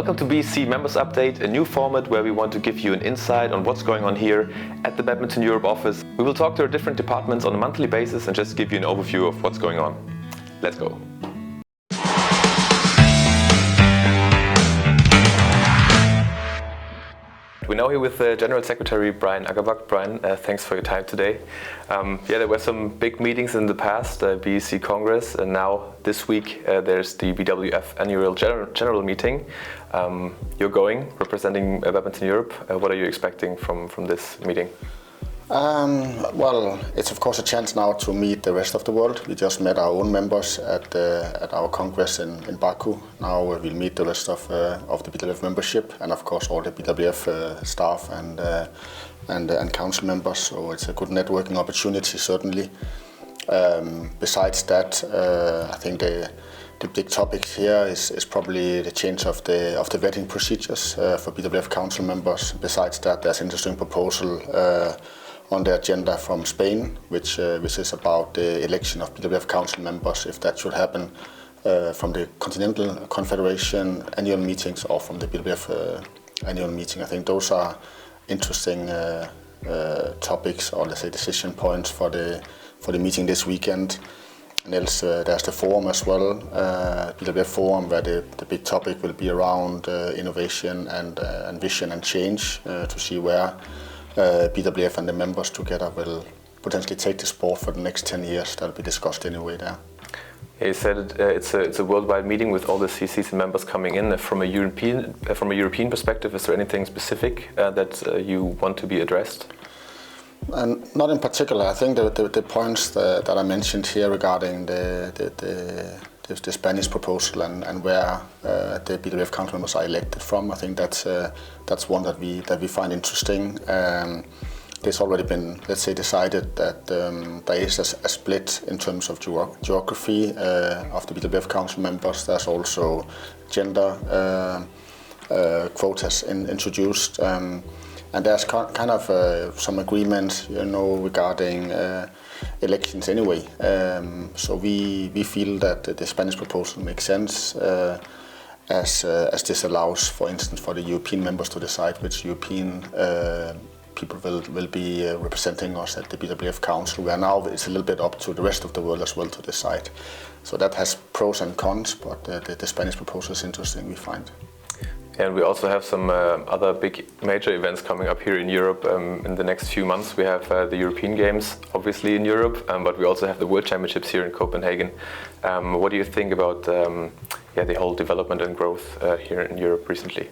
Welcome to BEC Members Update, a new format where we want to give you an insight on what's going on here at the Badminton Europe office. We will talk to our different departments on a monthly basis and just give you an overview of what's going on. Let's go. We're now here with General Secretary Brian Agerbak. Brian, thanks for your time today. There were some big meetings in the past, BEC Congress, and now this week there's the BWF annual general meeting. You're going, representing Badminton Europe. What are you expecting from this meeting? Well, it's of course a chance now to meet the rest of the world. We just met our own members at our Congress in Baku. Now we'll meet the rest of the BWF membership and of course all the BWF staff and council members. So it's a good networking opportunity certainly. Besides that, I think the big topic here is probably the change of the vetting procedures for BWF council members. Besides that, there's an interesting proposal on the agenda from Spain, which is about the election of BWF council members, if that should happen from the Continental Confederation annual meetings or from the BWF annual meeting. I think those are interesting topics, or let's say decision points for the meeting this weekend. And else there's the forum as well, BWF forum, where the big topic will be around innovation and vision and change to see where BWF and the members together will potentially take the sport for the next 10 years. That'll be discussed anyway there. Yeah, you said it's a worldwide meeting with all the CCs and members coming in. From a European perspective, is there anything specific that you want to be addressed? Not in particular. I think the points that I mentioned here regarding the Spanish proposal and where the BWF council members are elected from, I think that's one that we find interesting. There's already been, let's say, decided that there is a split in terms of geography of the BWF council members. There's also gender quotas introduced, and there's kind of some agreement, regarding elections anyway. So we feel that the Spanish proposal makes sense, as this allows, for instance, for the European members to decide which European people will be representing us at the BWF Council, where now it's a little bit up to the rest of the world as well to decide. So that has pros and cons, but the Spanish proposal is interesting, we find. And we also have some other big major events coming up here in Europe in the next few months. We have the European Games, obviously in Europe, but we also have the World Championships here in Copenhagen. What do you think about the whole development and growth here in Europe recently?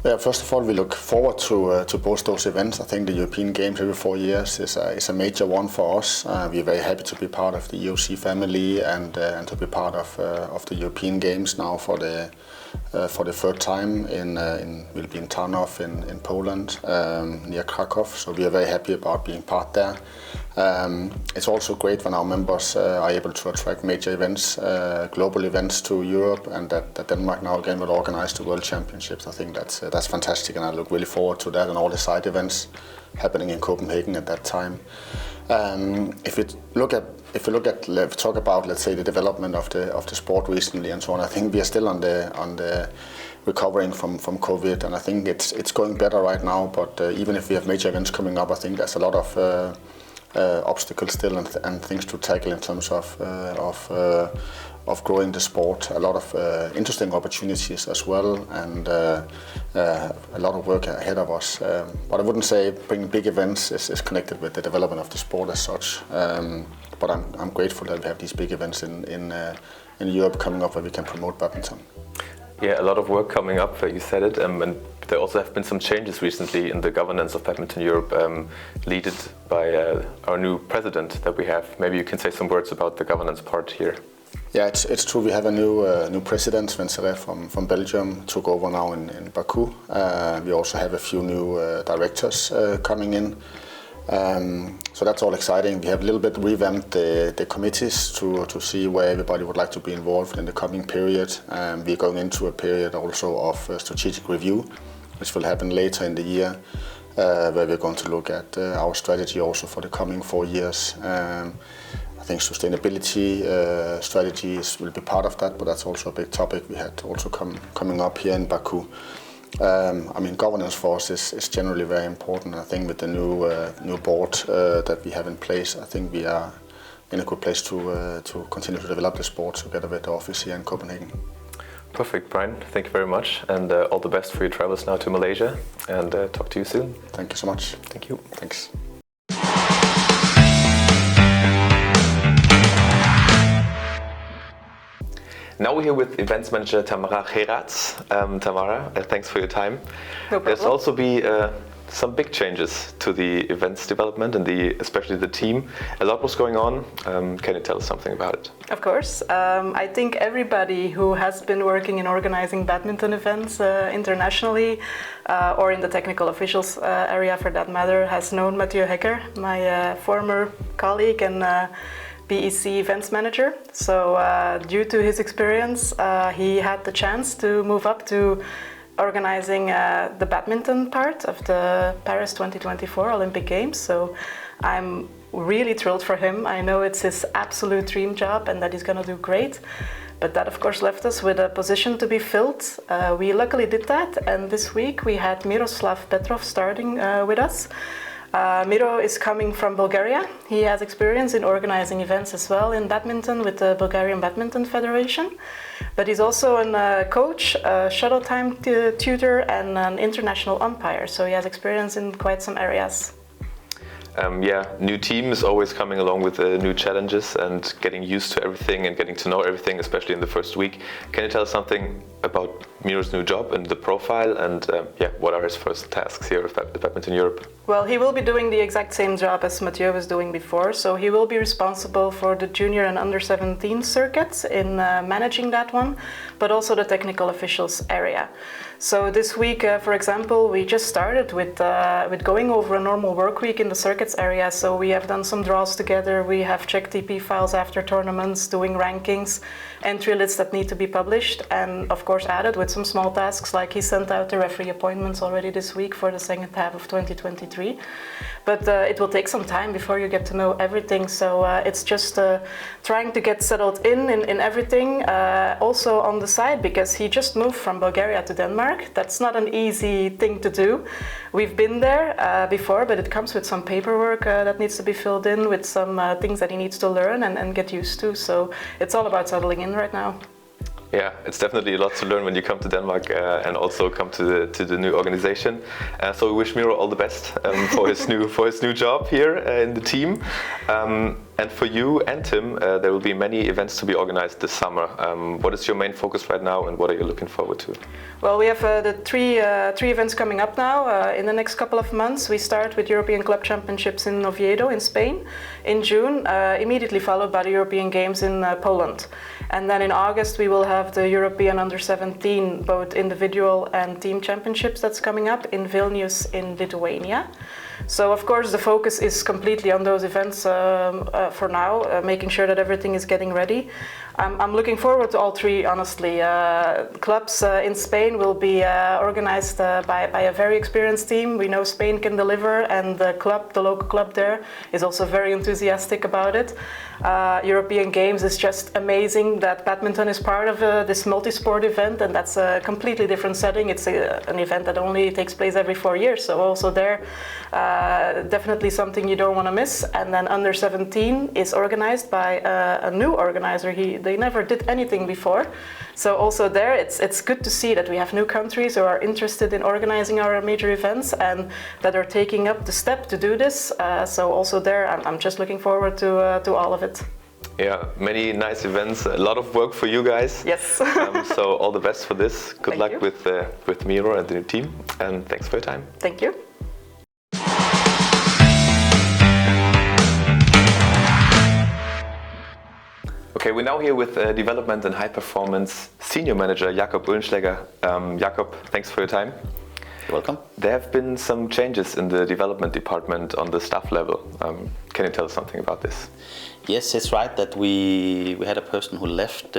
Yeah, first of all, we look forward to both those events. I think the European Games every 4 years is a major one for us. We're very happy to be part of the EOC family and to be part of the European Games now for the third time will be in Tarnów in Poland, near Krakow. So we are very happy about being part there. It's also great when our members are able to attract major events, global events to Europe, and that Denmark now again will organize the World Championships. I think that's fantastic, and I look really forward to that and all the side events happening in Copenhagen at that time. If we talk about, let's say, the development of the sport recently and so on, I think we are still on the recovering from COVID, and I think it's going better right now. But even if we have major events coming up, I think there's a lot of obstacles still and things to tackle in terms of growing the sport. A lot of interesting opportunities as well, and a lot of work ahead of us. But I wouldn't say bringing big events is connected with the development of the sport as such. But I'm grateful that we have these big events in Europe coming up where we can promote badminton. Yeah, a lot of work coming up, you said it, and there also have been some changes recently in the governance of Badminton Europe, led by our new president that we have. Maybe you can say some words about the governance part here. Yeah, it's true. We have a new president, Sven from Belgium, took over now in Baku. We also have a few new directors coming in. So that's all exciting. We have a little bit revamped the committees to see where everybody would like to be involved in the coming period. We're going into a period also of strategic review, which will happen later in the year, where we're going to look at our strategy also for the coming 4 years. I think sustainability strategies will be part of that, but that's also a big topic we had also coming up here in Baku. I mean, governance for us is generally very important. I think with the new board that we have in place, I think we are in a good place to continue to develop the sport together with the office here in Copenhagen. Perfect, Brian. Thank you very much, and all the best for your travels now to Malaysia, and talk to you soon. Thank you so much. Thank you. Thanks. Now we're here with Events Manager Tamara Geeraerts. Tamara, thanks for your time. No problem. There's also some big changes to the events development and especially the team. A lot was going on. Can you tell us something about it? Of course. I think everybody who has been working in organizing badminton events internationally or in the technical officials area for that matter has known Mathieu Hecker, my former colleague and BEC Events Manager. So due to his experience, he had the chance to move up to organizing the badminton part of the Paris 2024 Olympic Games. So I'm really thrilled for him. I know it's his absolute dream job and that he's going to do great. But that of course left us with a position to be filled. We luckily did that, and this week we had Miroslav Petrov starting with us. Miro is coming from Bulgaria. He has experience in organizing events as well in badminton with the Bulgarian Badminton Federation. But he's also a coach, a shuttle time tutor and an international umpire. So he has experience in quite some areas. New team is always coming along with new challenges and getting used to everything and getting to know everything, especially in the first week. Can you tell us something about Miro's new job and the profile and what are his first tasks here at Badminton Europe? Well, he will be doing the exact same job as Mathieu was doing before. So he will be responsible for the junior and under 17 circuits in managing that one, but also the technical officials area. So this week, for example, we just started with going over a normal work week in the circuits area. So we have done some draws together. We have checked TP files after tournaments, doing rankings, entry lists that need to be published, and of course added with some small tasks like he sent out the referee appointments already this week for the second half of 2023. But it will take some time before you get to know everything. So it's just trying to get settled in everything. Also on the side, because he just moved from Bulgaria to Denmark. That's not an easy thing to do. We've been there before, but it comes with some paperwork that needs to be filled in, with some things that he needs to learn and get used to. So it's all about settling in right now. Yeah, it's definitely a lot to learn when you come to Denmark and also come to the new organization. So we wish Miro all the best for his new job here in the team. And for you and Tim, there will be many events to be organized this summer. What is your main focus right now, and what are you looking forward to? Well, we have the three events coming up now. In the next couple of months, we start with European Club Championships in Oviedo in Spain in June, immediately followed by the European Games in Poland. And then in August, we will have the European Under-17, both individual and team championships that's coming up in Vilnius in Lithuania. So of course the focus is completely on those events for now, making sure that everything is getting ready. I'm looking forward to all three, honestly. Clubs in Spain will be organized by a very experienced team. We know Spain can deliver, and the local club there is also very enthusiastic about it. European Games is just amazing that badminton is part of this multi-sport event, and that's a completely different setting. It's an event that only takes place every 4 years, so also there, definitely something you don't want to miss. And then Under 17 is organized by a new organizer. They never did anything before, so also there it's good to see that we have new countries who are interested in organizing our major events and that are taking up the step to do this. So also there, I'm just looking forward to all of it. Yeah, many nice events, a lot of work for you guys. Yes. So all the best for this. Good luck with Miro and the new team, and thanks for your time. Thank you. Okay, we're now here with Development and High Performance Senior Manager Jacob Oehlenschlaeger. Jacob, thanks for your time. You're welcome. There have been some changes in the development department on the staff level. Can you tell us something about this? Yes, it's right that we had a person who left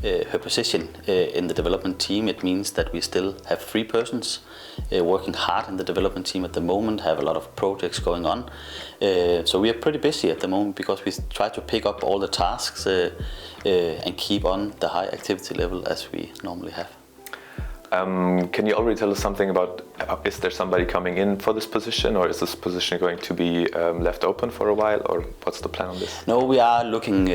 her position in the development team, it means that we still have 3 persons working hard in the development team at the moment, have a lot of projects going on. So we are pretty busy at the moment because we try to pick up all the tasks and keep on the high activity level as we normally have. Can you already tell us something about, is there somebody coming in for this position, or is this position going to be left open for a while, or what's the plan on this? No, we are looking,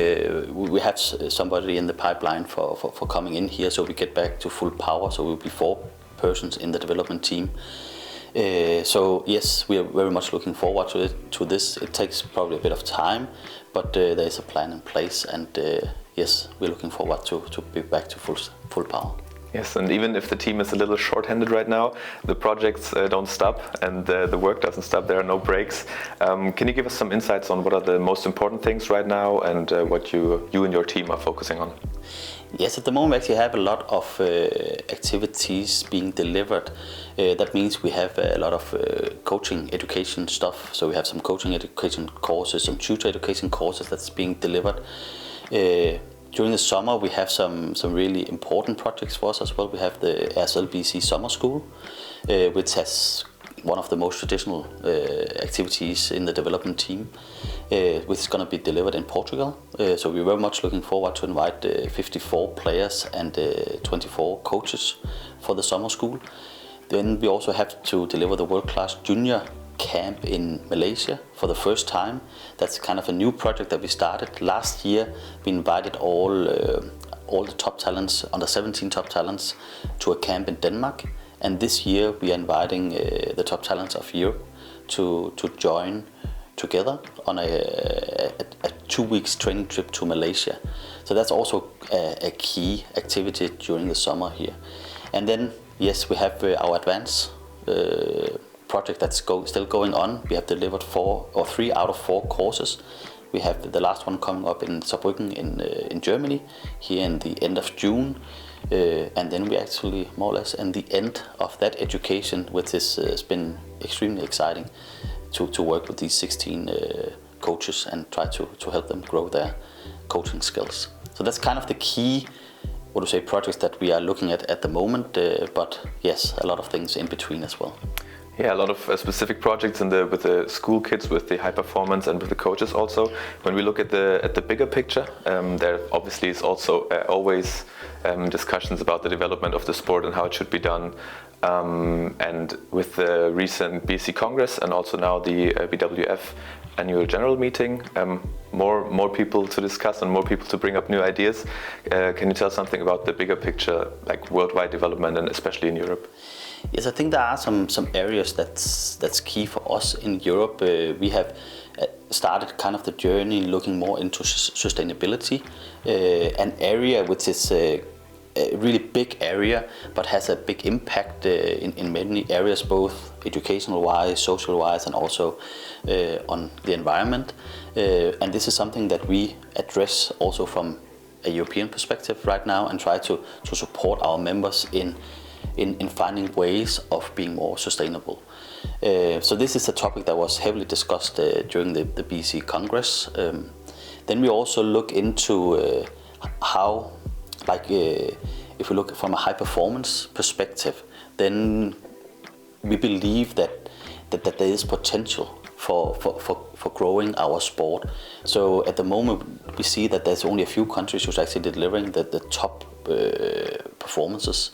we have somebody in the pipeline for coming in here, so we get back to full power, so we'll be 4 persons in the development team. So yes, we are very much looking forward to this. It takes probably a bit of time, but there is a plan in place, and yes, we're looking forward to be back to full power. Yes, and even if the team is a little short-handed right now, the projects don't stop and the work doesn't stop. There are no breaks. Can you give us some insights on what are the most important things right now and what you and your team are focusing on? Yes, at the moment we actually have a lot of activities being delivered. That means we have a lot of coaching education stuff. So we have some coaching education courses, some tutor education courses that's being delivered. During the summer, we have some really important projects for us as well. We have the BEC Summer School, which has one of the most traditional activities in the development team, which is going to be delivered in Portugal. So we're very much looking forward to invite 54 players and 24 coaches for the summer school. Then we also have to deliver the world-class junior camp in Malaysia for the first time. That's kind of a new project that we started last year. We invited all the top talents, under 17 top talents, to a camp in Denmark. And this year we are inviting the top talents of Europe to join together on a 2 weeks training trip to Malaysia. So that's also a key activity during the summer here. And then yes, we have our advanced project that's still going on. We have delivered 3 out of 4 courses. We have the last one coming up in Saarbrücken in Germany here in the end of June, and then we actually more or less in the end of that education, which has been extremely exciting to work with these 16 coaches and try to help them grow their coaching skills. So that's kind of the key projects that we are looking at the moment, but yes, a lot of things in between as well. Yeah, a lot of specific projects with the school kids, with the high performance, and with the coaches also. When we look at the bigger picture, there obviously is also always discussions about the development of the sport and how it should be done. And with the recent BEC Congress and also now the BWF annual general meeting, more people to discuss and more people to bring up new ideas. Can you tell something about the bigger picture, like worldwide development and especially in Europe? Yes, I think there are some areas that's key for us in Europe. We have started kind of the journey looking more into sustainability, an area which is a really big area but has a big impact in many areas, both educational-wise, social-wise, and also on the environment. And this is something that we address also from a European perspective right now and try to support our members in finding ways of being more sustainable. So this is a topic that was heavily discussed during the BEC Congress. Then we also look into how, if we look from a high performance perspective, then we believe that there is potential for growing our sport. So at the moment we see that there's only a few countries who's actually delivering the top performances.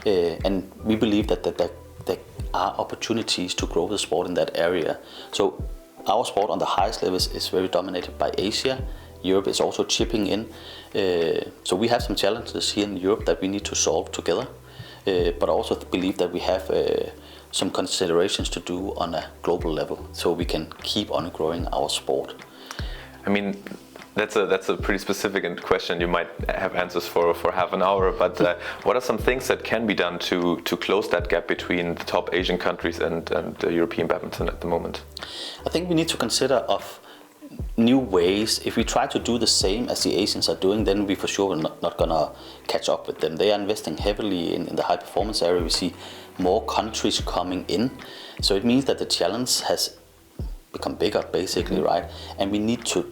And we believe that there are opportunities to grow the sport in that area. So our sport on the highest level is very dominated by Asia. Europe is also chipping in. So we have some challenges here in Europe that we need to solve together. But I also believe that we have some considerations to do on a global level so we can keep on growing our sport. I mean, that's a pretty specific question. You might have answers for half an hour, but what are some things that can be done to close that gap between the top Asian countries and European badminton at the moment? I think we need to consider of new ways. If we try to do the same as the Asians are doing, then we for sure are not gonna catch up with them. They are investing heavily in the high performance area. We see more countries coming in, so it means that the challenge has become bigger, basically, right? And we need to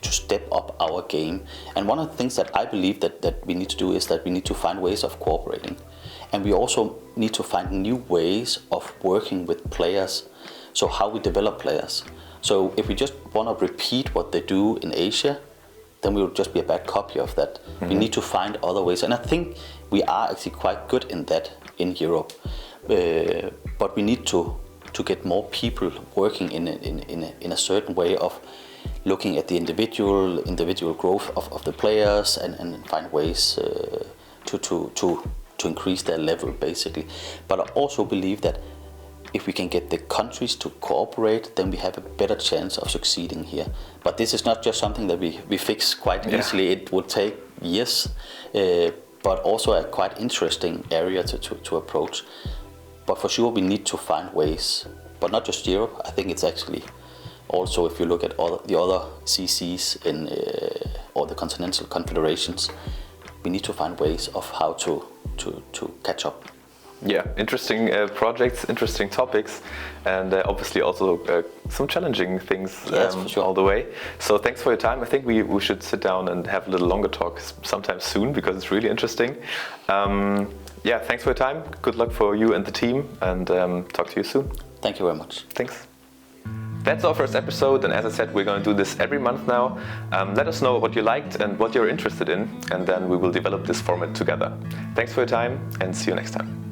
step up our game. And one of the things that I believe that we need to do is that we need to find ways of cooperating. And we also need to find new ways of working with players. So how we develop players. So if we just want to repeat what they do in Asia, then we will just be a bad copy of that. We need to find other ways. And I think we are actually quite good in that in Europe. But we need to get more people working in a certain way of looking at the individual growth of the players and find ways to increase their level, basically. But I also believe that if we can get the countries to cooperate, then we have a better chance of succeeding here. But this is not just something that we fix quite easily. It will take years, but also a quite interesting area to approach. But for sure, we need to find ways, but not just Europe. I think it's actually also, if you look at the other CCs in or the continental confederations, we need to find ways of how to catch up. Yeah, interesting projects, interesting topics, and obviously also some challenging things for sure. all the way. So thanks for your time. I think we should sit down and have a little longer talk sometime soon because it's really interesting. Yeah, thanks for your time. Good luck for you and the team, and talk to you soon. Thank you very much. Thanks. That's our first episode, and as I said, we're going to do this every month now. Let us know what you liked and what you're interested in, and then we will develop this format together. Thanks for your time, and see you next time.